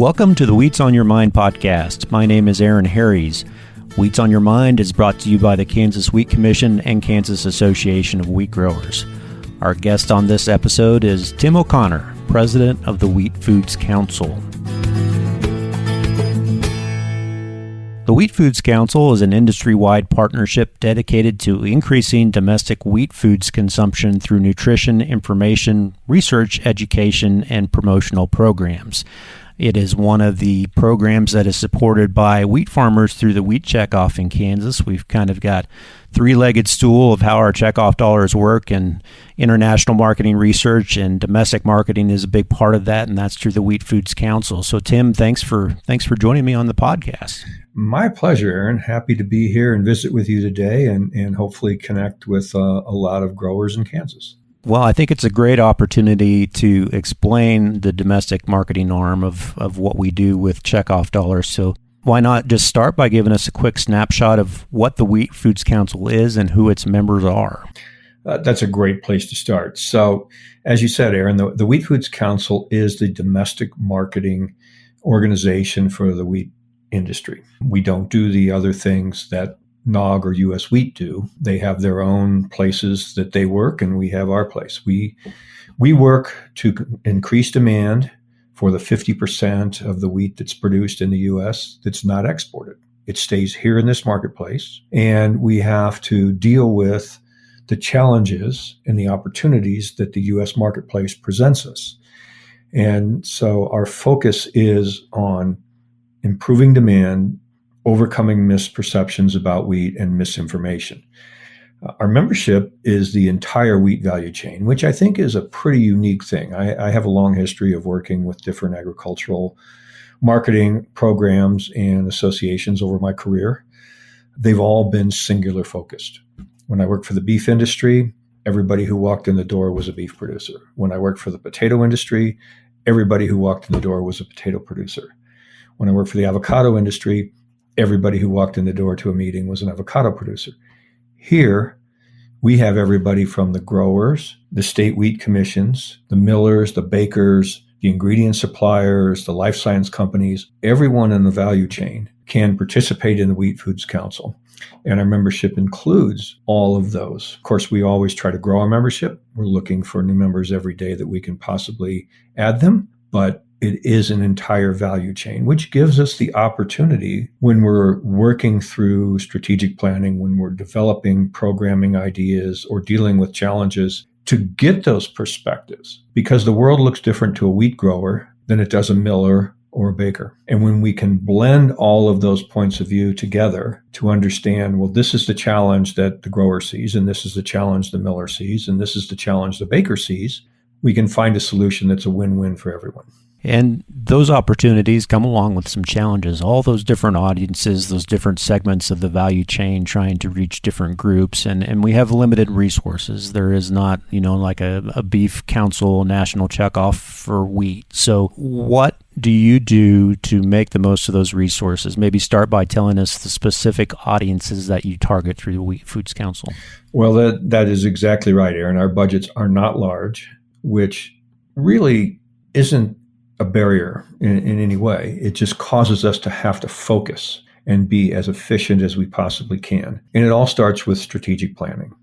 Welcome to the Wheats on Your Mind podcast. My name is Aaron Harries. Wheats on Your Mind is brought to you by the Kansas Wheat Commission and Kansas Association of Wheat Growers. Our guest on this episode is Tim O'Connor, president of the Wheat Foods Council. The Wheat Foods Council is an industry-wide partnership dedicated to increasing domestic wheat foods consumption through nutrition, information, research, education, and promotional programs. It is one of the programs that is supported by wheat farmers through the wheat checkoff in Kansas. We've kind of got three-legged stool of how our checkoff dollars work, and international marketing research and domestic marketing is a big part of that, and that's through the Wheat Foods Council. So Tim, thanks for joining me on the podcast. My pleasure, Aaron. Happy to be here and visit with you today and hopefully connect with a lot of growers in Kansas. Well, I think it's a great opportunity to explain the domestic marketing arm of what we do with checkoff dollars. So why not just start by giving us a quick snapshot of what the Wheat Foods Council is and who its members are? That's a great place to start. So as you said, Aaron, the Wheat Foods Council is the domestic marketing organization for the wheat industry. We don't do the other things that NOG or U.S. Wheat do. They have their own places that they work, and we have our place. We work to increase demand for the 50% of the wheat that's produced in the U.S. that's not exported. It stays here in this marketplace, and we have to deal with the challenges and the opportunities that the U.S. marketplace presents us. And so our focus is on improving demand, overcoming misperceptions about wheat, and misinformation. Our membership is the entire wheat value chain, which I think is a pretty unique thing. I have a long history of working with different agricultural marketing programs and associations over my career. They've all been singular focused. When I worked for the beef industry, everybody who walked in the door was a beef producer. When I worked for the potato industry, everybody who walked in the door was a potato producer. When I worked for the avocado industry, everybody who walked in the door to a meeting was an avocado producer. Here, we have everybody from the growers, the state wheat commissions, the millers, the bakers, the ingredient suppliers, the life science companies. Everyone in the value chain can participate in the Wheat Foods Council. And our membership includes all of those. Of course, we always try to grow our membership. We're looking for new members every day that we can possibly add them. But it is an entire value chain, which gives us the opportunity when we're working through strategic planning, when we're developing programming ideas or dealing with challenges, to get those perspectives, because the world looks different to a wheat grower than it does a miller or a baker. And when we can blend all of those points of view together to understand, well, this is the challenge that the grower sees, and this is the challenge the miller sees, and this is the challenge the baker sees, we can find a solution that's a win-win for everyone. And those opportunities come along with some challenges. All those different audiences, those different segments of the value chain trying to reach different groups. And we have limited resources. There is not, like a beef council national checkoff for wheat. So what do you do to make the most of those resources? Maybe start by telling us the specific audiences that you target through the Wheat Foods Council. Well, that is exactly right, Aaron. Our budgets are not large, which really isn't a barrier in any way. It just causes us to have to focus and be as efficient as we possibly can. And it all starts with strategic planning.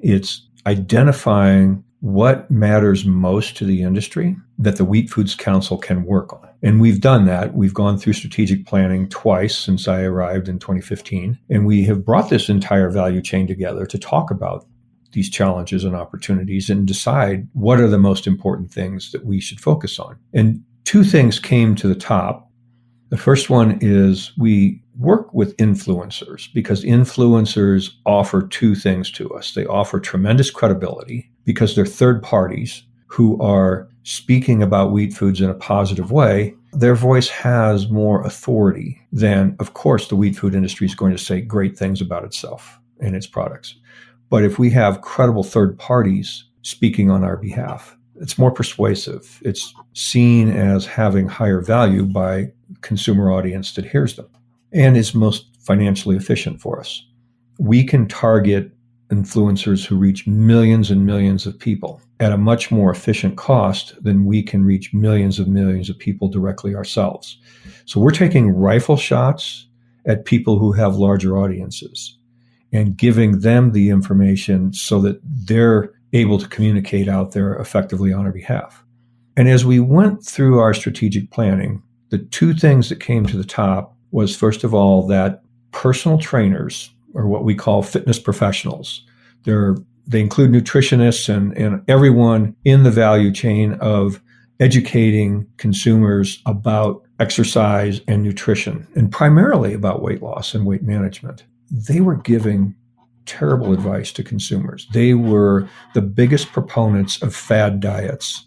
It's identifying what matters most to the industry that the Wheat Foods Council can work on. And we've done that. We've gone through strategic planning twice since I arrived in 2015. And we have brought this entire value chain together to talk about these challenges and opportunities and decide what are the most important things that we should focus on. And two things came to the top. The first one is we work with influencers because influencers offer two things to us. They offer tremendous credibility because they're third parties who are speaking about wheat foods in a positive way. Their voice has more authority than, of course, the wheat food industry is going to say great things about itself and its products. But if we have credible third parties speaking on our behalf, it's more persuasive. It's seen as having higher value by consumer audience that hears them, and is most financially efficient for us. We can target influencers who reach millions and millions of people at a much more efficient cost than we can reach millions of people directly ourselves. So we're taking rifle shots at people who have larger audiences and giving them the information so that they're able to communicate out there effectively on our behalf. And as we went through our strategic planning, the two things that came to the top was, first of all, that personal trainers, or what we call fitness professionals, they include nutritionists and everyone in the value chain of educating consumers about exercise and nutrition, and primarily about weight loss and weight management. They were giving terrible advice to consumers. They were the biggest proponents of fad diets.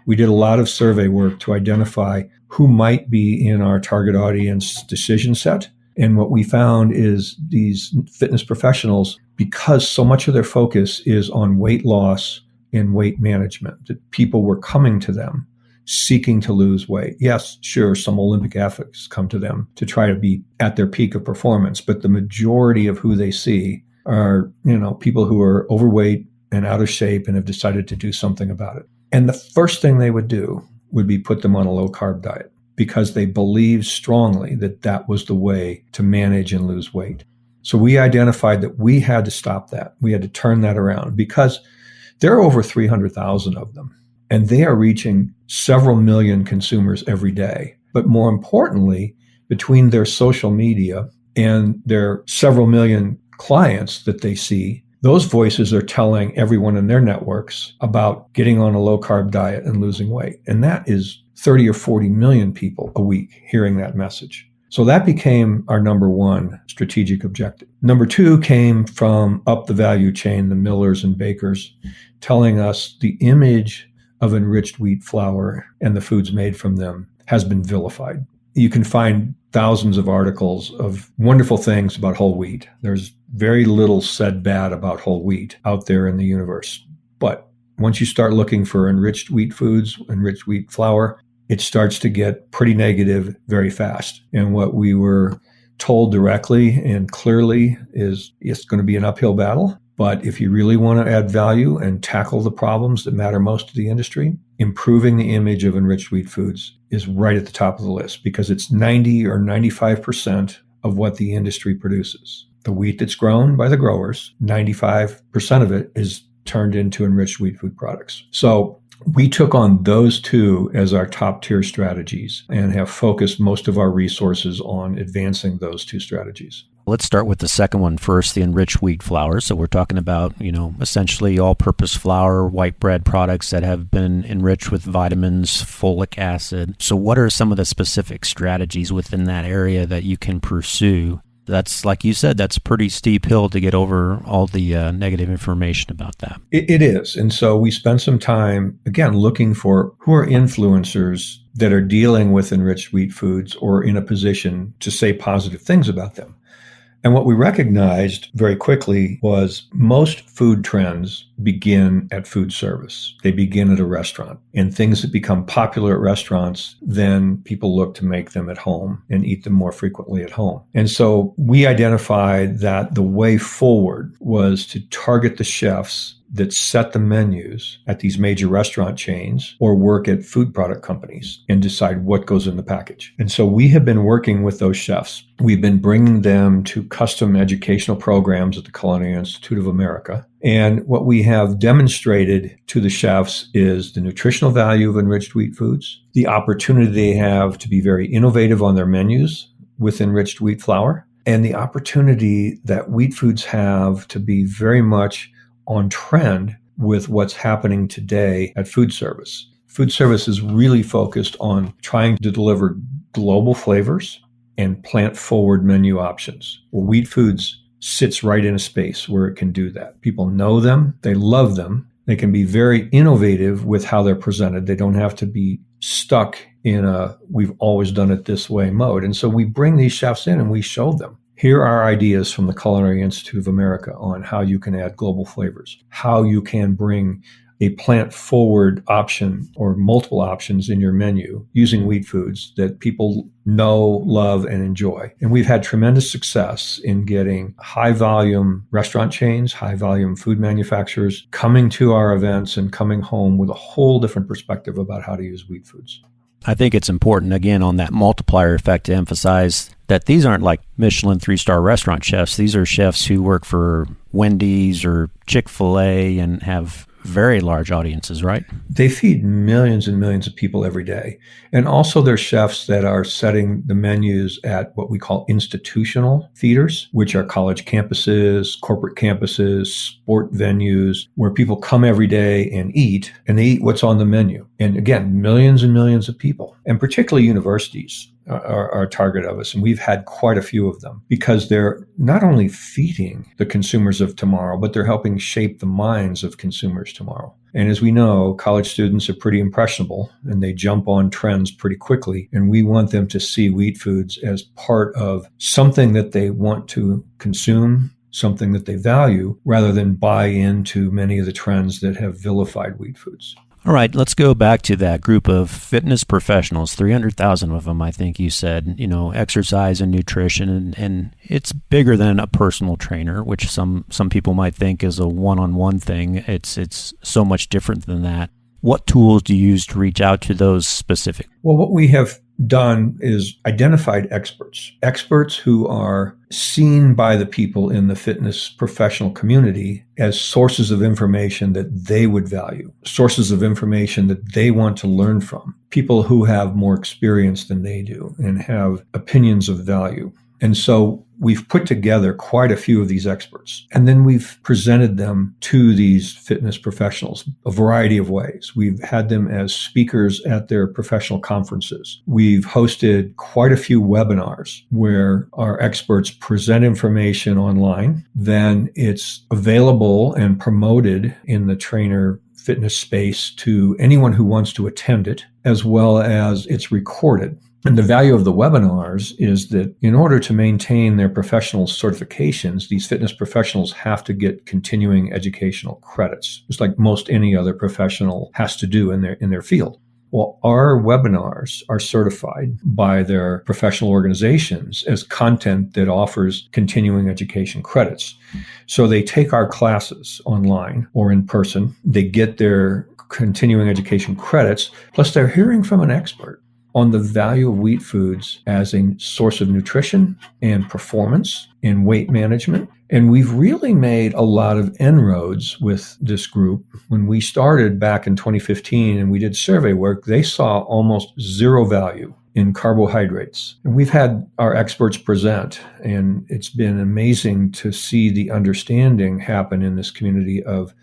We did a lot of survey work to identify who might be in our target audience decision set. And what we found is these fitness professionals, because so much of their focus is on weight loss and weight management, that people were coming to them seeking to lose weight. Yes, sure, some Olympic athletes come to them to try to be at their peak of performance, but the majority of who they see are, people who are overweight and out of shape and have decided to do something about it. And the first thing they would do would be put them on a low-carb diet because they believed strongly that that was the way to manage and lose weight. So we identified that we had to stop that. We had to turn that around because there are over 300,000 of them, and they are reaching several million consumers every day. But more importantly, between their social media and their several million clients that they see, those voices are telling everyone in their networks about getting on a low-carb diet and losing weight. And that is 30 or 40 million people a week hearing that message. So that became our number one strategic objective. Number two came from up the value chain, the millers and bakers, telling us the image of enriched wheat flour and the foods made from them has been vilified. You can find thousands of articles of wonderful things about whole wheat. There's very little said bad about whole wheat out there in the universe. But once you start looking for enriched wheat foods, enriched wheat flour, it starts to get pretty negative very fast. And what we were told directly and clearly is it's going to be an uphill battle. But if you really want to add value and tackle the problems that matter most to the industry, improving the image of enriched wheat foods is right at the top of the list because it's 90 or 95% of what the industry produces. The wheat that's grown by the growers, 95% of it is turned into enriched wheat food products. So we took on those two as our top tier strategies and have focused most of our resources on advancing those two strategies. Let's start with the second one first, the enriched wheat flour. So we're talking about, essentially all-purpose flour, white bread products that have been enriched with vitamins, folic acid. So what are some of the specific strategies within that area that you can pursue? That's, like you said, that's a pretty steep hill to get over all the negative information about that. It is. And so we spent some time, again, looking for who are influencers that are dealing with enriched wheat foods or in a position to say positive things about them. And what we recognized very quickly was most food trends begin at food service. They begin at a restaurant. And things that become popular at restaurants, then people look to make them at home and eat them more frequently at home. And so we identified that the way forward was to target the chefs that set the menus at these major restaurant chains or work at food product companies and decide what goes in the package. And so we have been working with those chefs. We've been bringing them to custom educational programs at the Culinary Institute of America. And what we have demonstrated to the chefs is the nutritional value of enriched wheat foods, the opportunity they have to be very innovative on their menus with enriched wheat flour, and the opportunity that wheat foods have to be very much on trend with what's happening today at food service. Food service is really focused on trying to deliver global flavors and plant-forward menu options. Well, Wheat Foods sits right in a space where it can do that. People know them, they love them, they can be very innovative with how they're presented. They don't have to be stuck in a we've always done it this way mode. And so we bring these chefs in and we show them. Here are ideas from the Culinary Institute of America on how you can add global flavors, how you can bring a plant-forward option or multiple options in your menu using wheat foods that people know, love, and enjoy. And we've had tremendous success in getting high-volume restaurant chains, high-volume food manufacturers coming to our events and coming home with a whole different perspective about how to use wheat foods. I think it's important, again, on that multiplier effect to emphasize that these aren't like Michelin 3-star restaurant chefs. These are chefs who work for Wendy's or Chick-fil-A and have very large audiences, right? They feed millions and millions of people every day. And also they're chefs that are setting the menus at what we call institutional theaters, which are college campuses, corporate campuses, sport venues, where people come every day and they eat what's on the menu. And again, millions and millions of people, and particularly universities are a target of us. And we've had quite a few of them because they're not only feeding the consumers of tomorrow, but they're helping shape the minds of consumers tomorrow. And as we know, college students are pretty impressionable and they jump on trends pretty quickly. And we want them to see wheat foods as part of something that they want to consume, something that they value, rather than buy into many of the trends that have vilified wheat foods. All right, let's go back to that group of fitness professionals, 300,000 of them, I think you said, exercise and nutrition, and it's bigger than a personal trainer, which some people might think is a one-on-one thing. It's so much different than that. What tools do you use to reach out to those specific? Well, what we have done is identified experts who are seen by the people in the fitness professional community as sources of information that they would value, sources of information that they want to learn from, people who have more experience than they do and have opinions of value. And so we've put together quite a few of these experts, and then we've presented them to these fitness professionals a variety of ways. We've had them as speakers at their professional conferences. We've hosted quite a few webinars where our experts present information online. Then it's available and promoted in the trainer fitness space to anyone who wants to attend it, as well as it's recorded. And the value of the webinars is that in order to maintain their professional certifications, these fitness professionals have to get continuing educational credits, just like most any other professional has to do in their field. Well, our webinars are certified by their professional organizations as content that offers continuing education credits. So they take our classes online or in person, they get their continuing education credits, plus they're hearing from an expert on the value of wheat foods as a source of nutrition and performance and weight management. And we've really made a lot of inroads with this group. When we started back in 2015 and we did survey work, they saw almost zero value in carbohydrates. And we've had our experts present, and it's been amazing to see the understanding happen in this community of,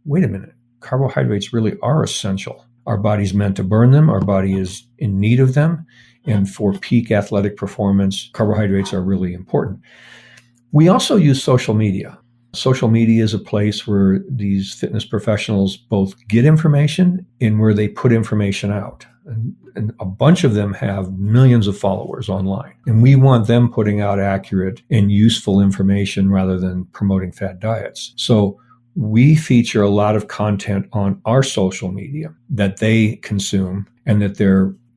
wait a minute, carbohydrates really are essential. Our body's meant to burn them. Our body is in need of them. And for peak athletic performance, carbohydrates are really important. We also use social media. Social media is a place where these fitness professionals both get information and where they put information out. And a bunch of them have millions of followers online. And we want them putting out accurate and useful information rather than promoting fad diets. So we feature a lot of content on our social media that they consume and that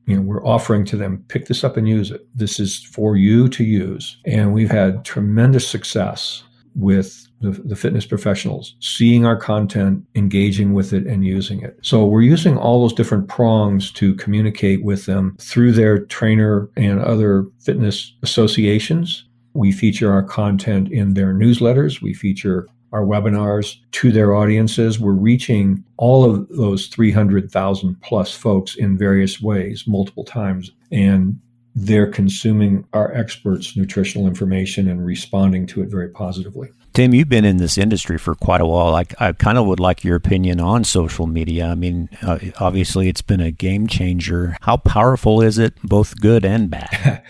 we're offering to them, pick this up and use it. This is for you to use. And we've had tremendous success with the fitness professionals seeing our content, engaging with it, and using it. So we're using all those different prongs to communicate with them through their trainer and other fitness associations. We feature our content in their newsletters. We feature our webinars to their audiences. We're reaching all of those 300,000 plus folks in various ways, multiple times, and they're consuming our experts' nutritional information and responding to it very positively. Tim, you've been in this industry for quite a while. I kind of would like your opinion on social media. I mean, obviously it's been a game changer. How powerful is it, both good and bad?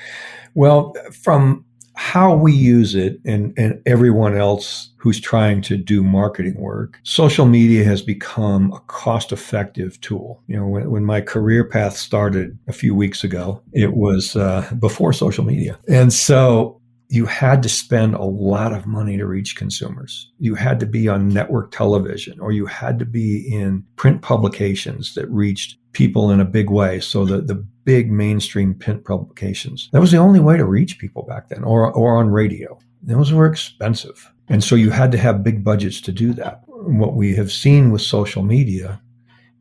Well, from how we use it and everyone else who's trying to do marketing work, social media has become a cost-effective tool. When my career path started a few weeks ago, it was before social media. And so you had to spend a lot of money to reach consumers. You had to be on network television, or you had to be in print publications that reached people in a big way. So the big mainstream print publications, that was the only way to reach people back then, or on radio. Those were expensive. And so you had to have big budgets to do that. What we have seen with social media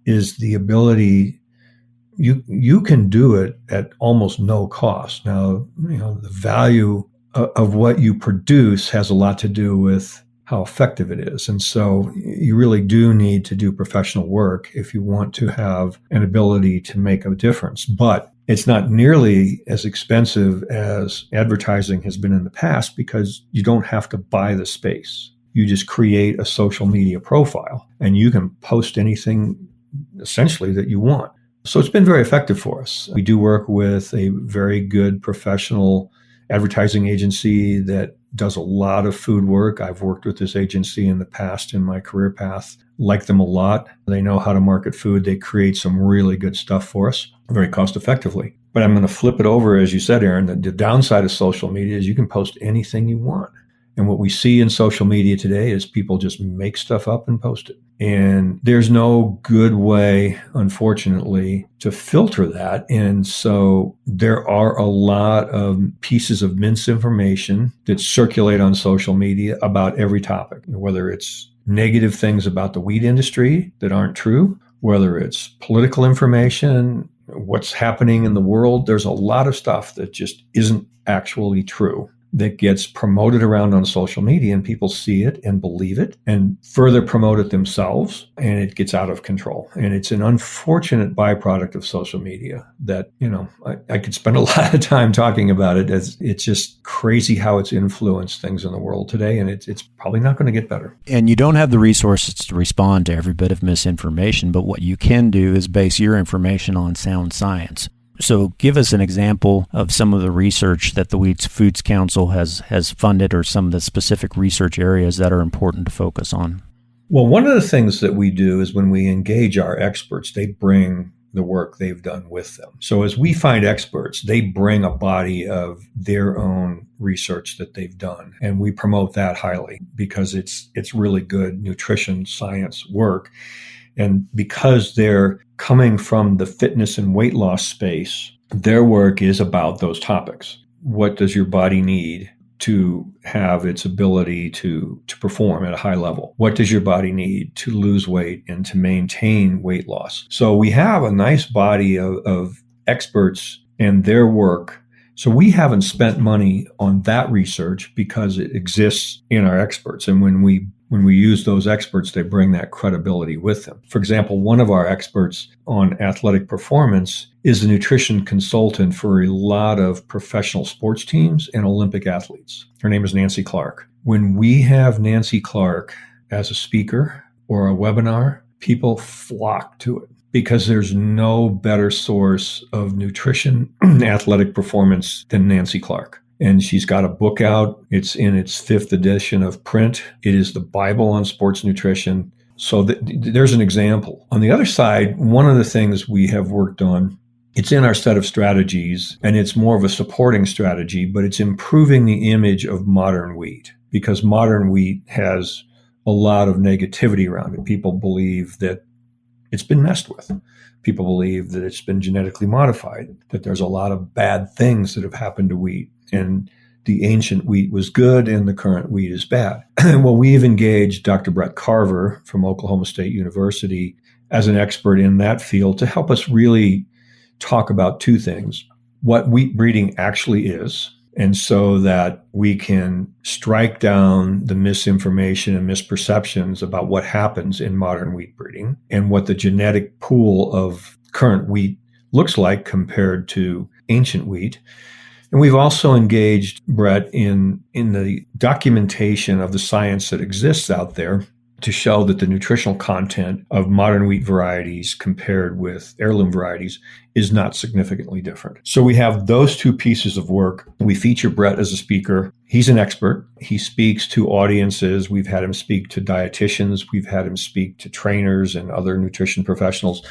is the ability, you can do it at almost no cost. Now, the value of what you produce has a lot to do with how effective it is. And so you really do need to do professional work if you want to have an ability to make a difference. But it's not nearly as expensive as advertising has been in the past, because you don't have to buy the space. You just create a social media profile and you can post anything essentially that you want. So it's been very effective for us. We do work with a very good professional advertising agency that does a lot of food work. I've worked with this agency in the past in my career path. Like them a lot. They know how to market food. They create some really good stuff for us very cost effectively. But I'm going to flip it over, as you said, Aaron. The downside of social media is you can post anything you want. And what we see in social media today is people just make stuff up and post it. And there's no good way, unfortunately, to filter that. And so there are a lot of pieces of misinformation that circulate on social media about every topic, whether it's negative things about the wheat industry that aren't true, whether it's political information, what's happening in the world. There's a lot of stuff that just isn't actually true that gets promoted around on social media, and people see it and believe it and further promote it themselves, and it gets out of control. And it's an unfortunate byproduct of social media that, I could spend a lot of time talking about it, as it's just crazy how it's influenced things in the world today, and it's probably not going to get better. And you don't have the resources to respond to every bit of misinformation, but what you can do is base your information on sound science. So give us an example of some of the research that the Wheat Foods Council has funded, or some of the specific research areas that are important to focus on. Well, one of the things that we do is when we engage our experts, they bring the work they've done with them. So as we find experts, they bring a body of their own research that they've done. And we promote that highly because it's really good nutrition science work. And because they're coming from the fitness and weight loss space, their work is about those topics. What does your body need to have its ability to perform at a high level? What does your body need to lose weight and to maintain weight loss? So we have a nice body of experts and their work. So we haven't spent money on that research because it exists in our experts. And when we use those experts, they bring that credibility with them. For example, one of our experts on athletic performance is a nutrition consultant for a lot of professional sports teams and Olympic athletes. Her name is Nancy Clark. When we have Nancy Clark as a speaker or a webinar, people flock to it because there's no better source of nutrition and athletic performance than Nancy Clark. And she's got a book out. It's in its 5th edition of print. It is the Bible on sports nutrition. So there's an example. On the other side, one of the things we have worked on, it's in our set of strategies, and it's more of a supporting strategy, but it's improving the image of modern wheat, because modern wheat has a lot of negativity around it. People believe that it's been messed with. People believe that it's been genetically modified, that there's a lot of bad things that have happened to wheat. And the ancient wheat was good and the current wheat is bad. Well, we've engaged Dr. Brett Carver from Oklahoma State University as an expert in that field to help us really talk about two things: what wheat breeding actually is, and so that we can strike down the misinformation and misperceptions about what happens in modern wheat breeding, and what the genetic pool of current wheat looks like compared to ancient wheat. And we've also engaged Brett in the documentation of the science that exists out there to show that the nutritional content of modern wheat varieties compared with heirloom varieties is not significantly different. So we have those two pieces of work. We feature Brett as a speaker. He's an expert. He speaks to audiences. We've had him speak to dietitians. We've had him speak to trainers and other nutrition professionals.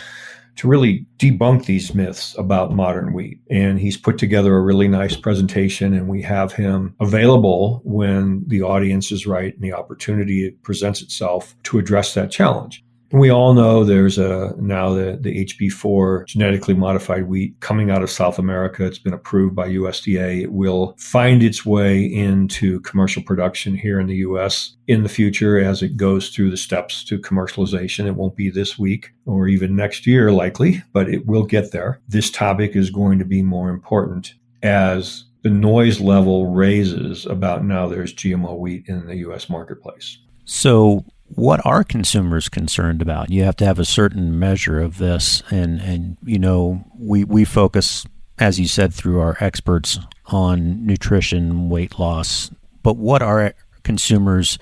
to really debunk these myths about modern wheat. And he's put together a really nice presentation, and we have him available when the audience is right and the opportunity presents itself to address that challenge. We all know there's now the HB4 genetically modified wheat coming out of South America. It's been approved by USDA. It will find its way into commercial production here in the U.S. in the future as it goes through the steps to commercialization. It won't be this week or even next year likely, but it will get there. This topic is going to be more important as the noise level raises about now there's GMO wheat in the U.S. marketplace. So what are consumers concerned about? You have to have a certain measure of this. And we focus, as you said, through our experts on nutrition, weight loss. But what are consumers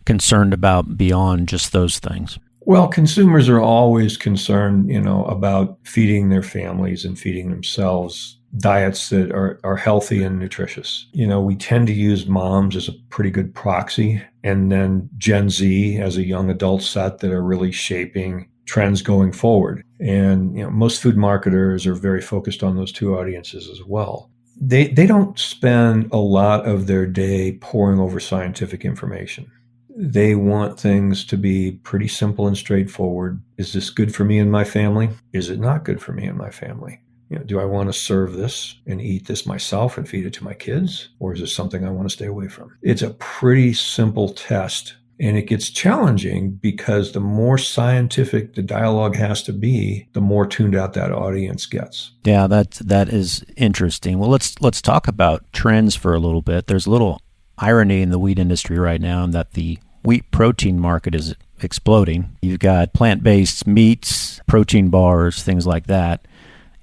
concerned about beyond just those things? Well, consumers are always concerned, about feeding their families and feeding themselves diets that are healthy and nutritious. We tend to use moms as a pretty good proxy, and then Gen Z as a young adult set that are really shaping trends going forward. And most food marketers are very focused on those two audiences as well. They don't spend a lot of their day poring over scientific information. They want things to be pretty simple and straightforward. Is this good for me and my family? Is it not good for me and my family? Do I want to serve this and eat this myself and feed it to my kids? Or is it something I want to stay away from? It's a pretty simple test. And it gets challenging because the more scientific the dialogue has to be, the more tuned out that audience gets. Yeah, that is interesting. Well, let's talk about trends for a little bit. There's a little irony in the wheat industry right now in that the wheat protein market is exploding. You've got plant-based meats, protein bars, things like that.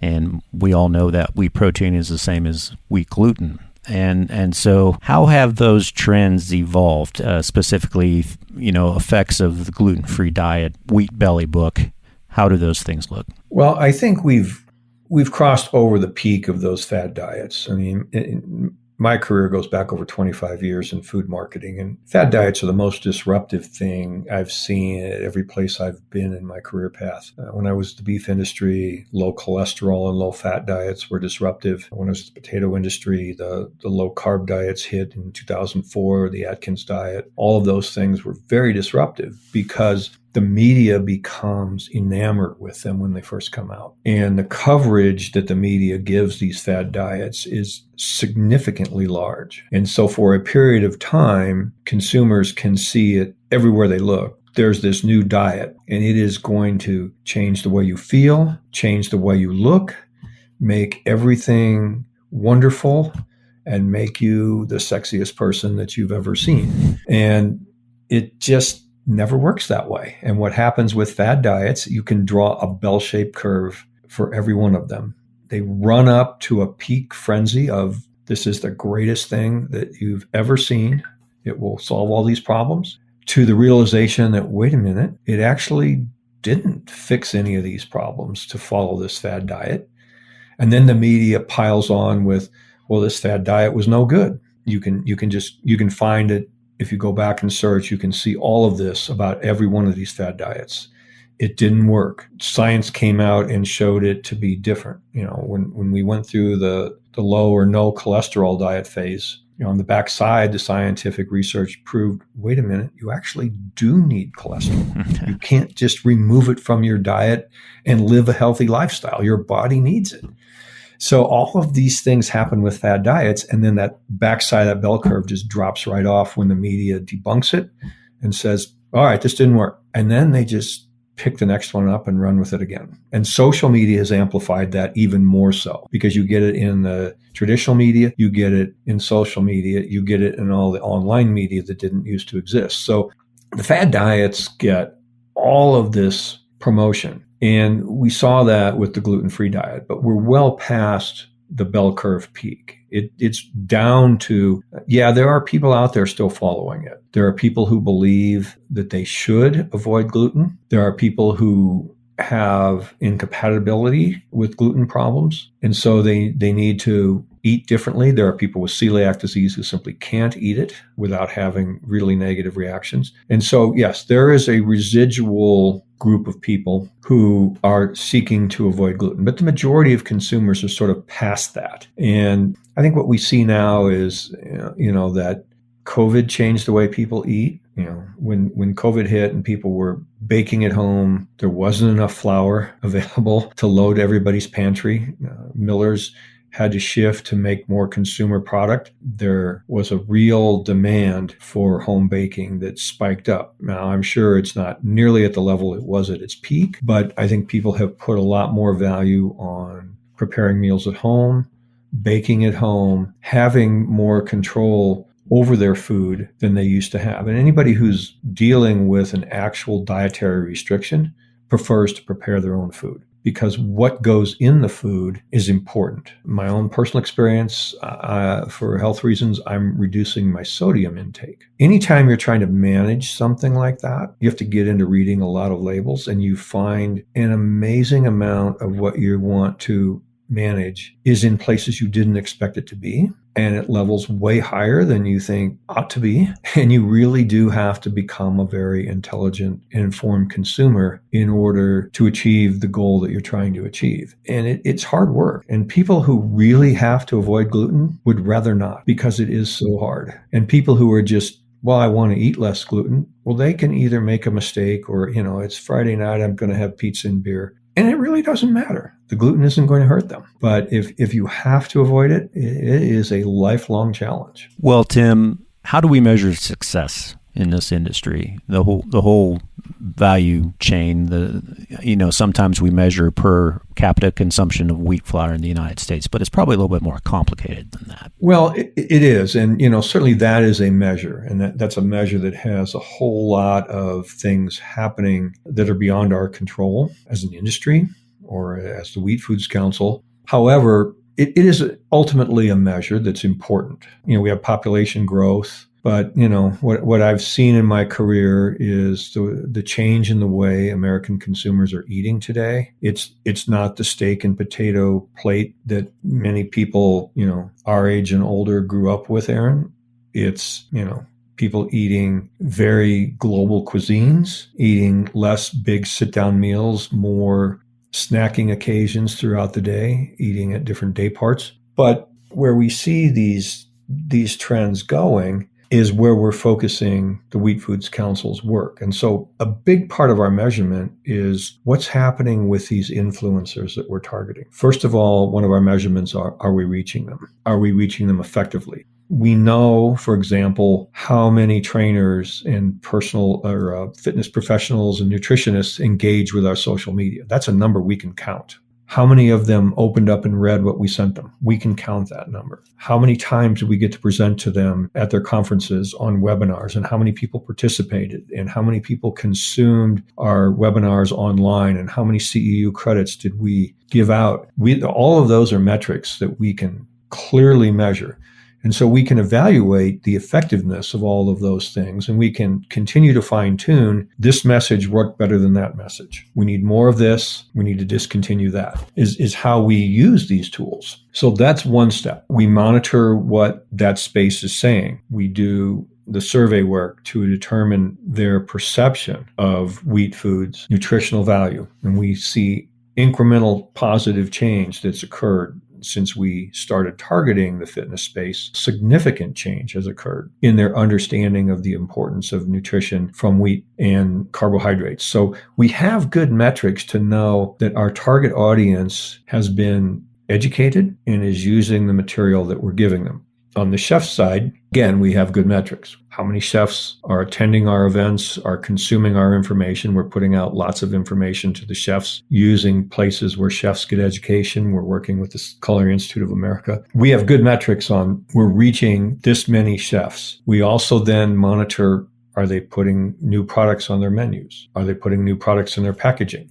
And we all know that wheat protein is the same as wheat gluten. And so how have those trends evolved, specifically, effects of the gluten-free diet, wheat belly book? How do those things look? Well, I think we've crossed over the peak of those fad diets. I mean, my career goes back over 25 years in food marketing, and fad diets are the most disruptive thing I've seen at every place I've been in my career path. When I was in the beef industry, low cholesterol and low fat diets were disruptive. When I was in the potato industry, the low carb diets hit in 2004, the Atkins diet. All of those things were very disruptive because the media becomes enamored with them when they first come out. And the coverage that the media gives these fad diets is significantly large. And so for a period of time, consumers can see it everywhere they look. There's this new diet, and it is going to change the way you feel, change the way you look, make everything wonderful, and make you the sexiest person that you've ever seen. And it just never works that way. And what happens with fad diets, you can draw a bell-shaped curve for every one of them. They run up to a peak frenzy of this is the greatest thing that you've ever seen. It will solve all these problems, to the realization that, wait a minute, it actually didn't fix any of these problems to follow this fad diet. And then the media piles on with, well, this fad diet was no good. You can find it. If you go back and search, you can see all of this about every one of these fad diets. It didn't work. Science came out and showed it to be different. When we went through the low or no cholesterol diet phase, on the backside, the scientific research proved, wait a minute, you actually do need cholesterol. You can't just remove it from your diet and live a healthy lifestyle. Your body needs it. So all of these things happen with fad diets, and then that backside of that bell curve just drops right off when the media debunks it and says, all right, this didn't work. And then they just pick the next one up and run with it again. And social media has amplified that even more so, because you get it in the traditional media, you get it in social media, you get it in all the online media that didn't used to exist. So the fad diets get all of this promotion. And we saw that with the gluten-free diet, but we're well past the bell curve peak. It's down to, there are people out there still following it. There are people who believe that they should avoid gluten. There are people who have incompatibility with gluten problems. And so they need to eat differently. There are people with celiac disease who simply can't eat it without having really negative reactions. And so, yes, there is a residual group of people who are seeking to avoid gluten, but the majority of consumers are sort of past that. And I think what we see now is, that COVID changed the way people eat. When COVID hit and people were baking at home, there wasn't enough flour available to load everybody's pantry. Millers had to shift to make more consumer product. There was a real demand for home baking that spiked up. Now, I'm sure it's not nearly at the level it was at its peak, but I think people have put a lot more value on preparing meals at home, baking at home, having more control over their food than they used to have. And anybody who's dealing with an actual dietary restriction prefers to prepare their own food, because what goes in the food is important. My own personal experience, for health reasons, I'm reducing my sodium intake. Anytime you're trying to manage something like that, you have to get into reading a lot of labels, and you find an amazing amount of what you want to manage is in places you didn't expect it to be, and at levels way higher than you think ought to be. And you really do have to become a very intelligent, informed consumer in order to achieve the goal that you're trying to achieve. And it's hard work. And people who really have to avoid gluten would rather not, because it is so hard. And people who are just, well, I want to eat less gluten, well, they can either make a mistake or, it's Friday night, I'm going to have pizza and beer. And it really doesn't matter. The gluten isn't going to hurt them. But if you have to avoid it, it is a lifelong challenge. Well, Tim, how do we measure success in this industry? The whole value chain. Sometimes we measure per capita consumption of wheat flour in the United States, but it's probably a little bit more complicated than that. Well, it is. And, certainly that is a measure. And that's a measure that has a whole lot of things happening that are beyond our control as an industry or as the Wheat Foods Council. However, it is ultimately a measure that's important. We have population growth. But, what I've seen in my career is the change in the way American consumers are eating today. It's not the steak and potato plate that many people, our age and older grew up with, Aaron. It's, people eating very global cuisines, eating less big sit-down meals, more snacking occasions throughout the day, eating at different day parts. But where we see these trends going is where we're focusing the Wheat Foods Council's work. And so a big part of our measurement is what's happening with these influencers that we're targeting. First of all, one of our measurements are we reaching them? Are we reaching them effectively? We know, for example, how many trainers and personal or fitness professionals and nutritionists engage with our social media. That's a number we can count. How many of them opened up and read what we sent them? We can count that number. How many times do we get to present to them at their conferences on webinars, and how many people participated, and how many people consumed our webinars online, and how many CEU credits did we give out? All of those are metrics that we can clearly measure. And so we can evaluate the effectiveness of all of those things, and we can continue to fine tune this message worked better than that message. We need more of this. We need to discontinue that is how we use these tools. So that's one step. We monitor what that space is saying. We do the survey work to determine their perception of wheat foods' nutritional value. And we see incremental positive change that's occurred since we started targeting the fitness space. Significant change has occurred in their understanding of the importance of nutrition from wheat and carbohydrates. So we have good metrics to know that our target audience has been educated and is using the material that we're giving them. On the chef side, again, we have good metrics. How many chefs are attending our events, are consuming our information? We're putting out lots of information to the chefs using places where chefs get education. We're working with the Culinary Institute of America. We have good metrics on we're reaching this many chefs. We also then monitor, are they putting new products on their menus? Are they putting new products in their packaging?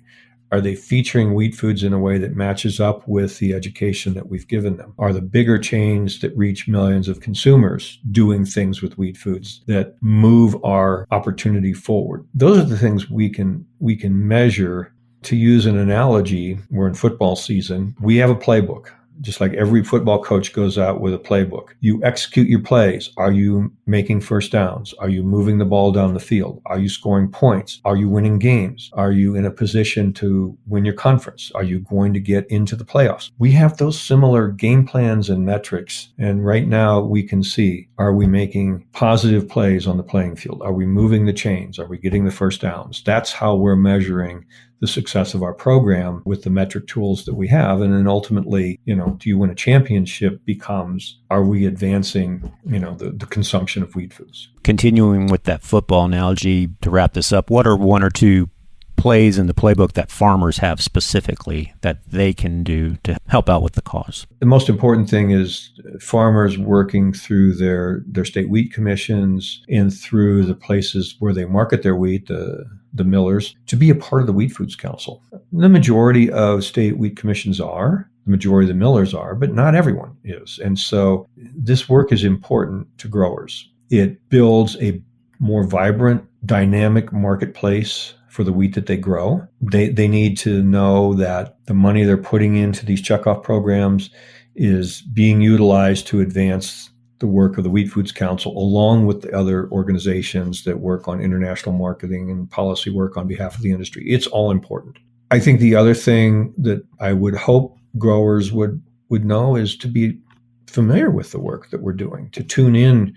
Are they featuring wheat foods in a way that matches up with the education that we've given them? Are the bigger chains that reach millions of consumers doing things with wheat foods that move our opportunity forward? Those are the things we can measure. To use an analogy, we're in football season. We have a playbook. just like every football coach goes out with a playbook. You execute your plays. Are you making first downs? Are you moving the ball down the field? Are you scoring points? Are you winning games? Are you in a position to win your conference? Are you going to get into the playoffs? We have those similar game plans and metrics. And right now we can see, are we making positive plays on the playing field? Are we moving the chains? Are we getting the first downs? That's how we're measuring the success of our program with the metric tools that we have. And then ultimately, do you win a championship becomes, are we advancing, the consumption of wheat foods? Continuing with that football analogy to wrap this up, what are one or two plays in the playbook that farmers have specifically that they can do to help out with the cause? The most important thing is farmers working through their state wheat commissions and through the places where they market their wheat, the millers, to be a part of the Wheat Foods Council. The majority of state wheat commissions are, the majority of the millers are, but not everyone is. And so this work is important to growers. It builds a more vibrant, dynamic marketplace for the wheat that they grow. They need to know that the money they're putting into these checkoff programs is being utilized to advance the work of the Wheat Foods Council, along with the other organizations that work on international marketing and policy work on behalf of the industry. It's all important. I think the other thing that I would hope growers would know is to be familiar with the work that we're doing, to tune in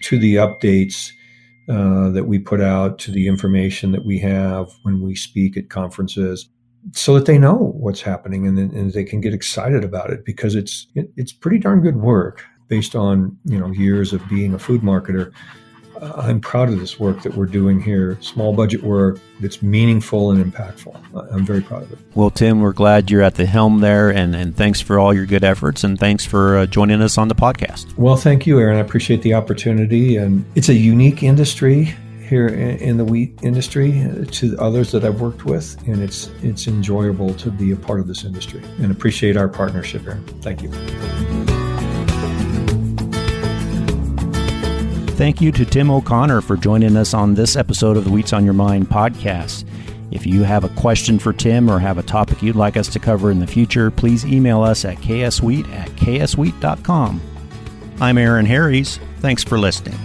to the updates that we put out, to the information that we have when we speak at conferences, so that they know what's happening and they can get excited about it, because it's pretty darn good work based on years of being a food marketer. I'm proud of this work that we're doing here, small budget work that's meaningful and impactful. I'm very proud of it. Well, Tim, we're glad you're at the helm there, and thanks for all your good efforts, and thanks for joining us on the podcast. Well, thank you, Aaron. I appreciate the opportunity, and it's a unique industry here in the wheat industry to others that I've worked with, and it's enjoyable to be a part of this industry, and appreciate our partnership, Aaron. Thank you. Thank you to Tim O'Connor for joining us on this episode of the Wheats on Your Mind podcast. If you have a question for Tim or have a topic you'd like us to cover in the future, please email us at kswheat@kswheat.com. I'm Aaron Harries. Thanks for listening.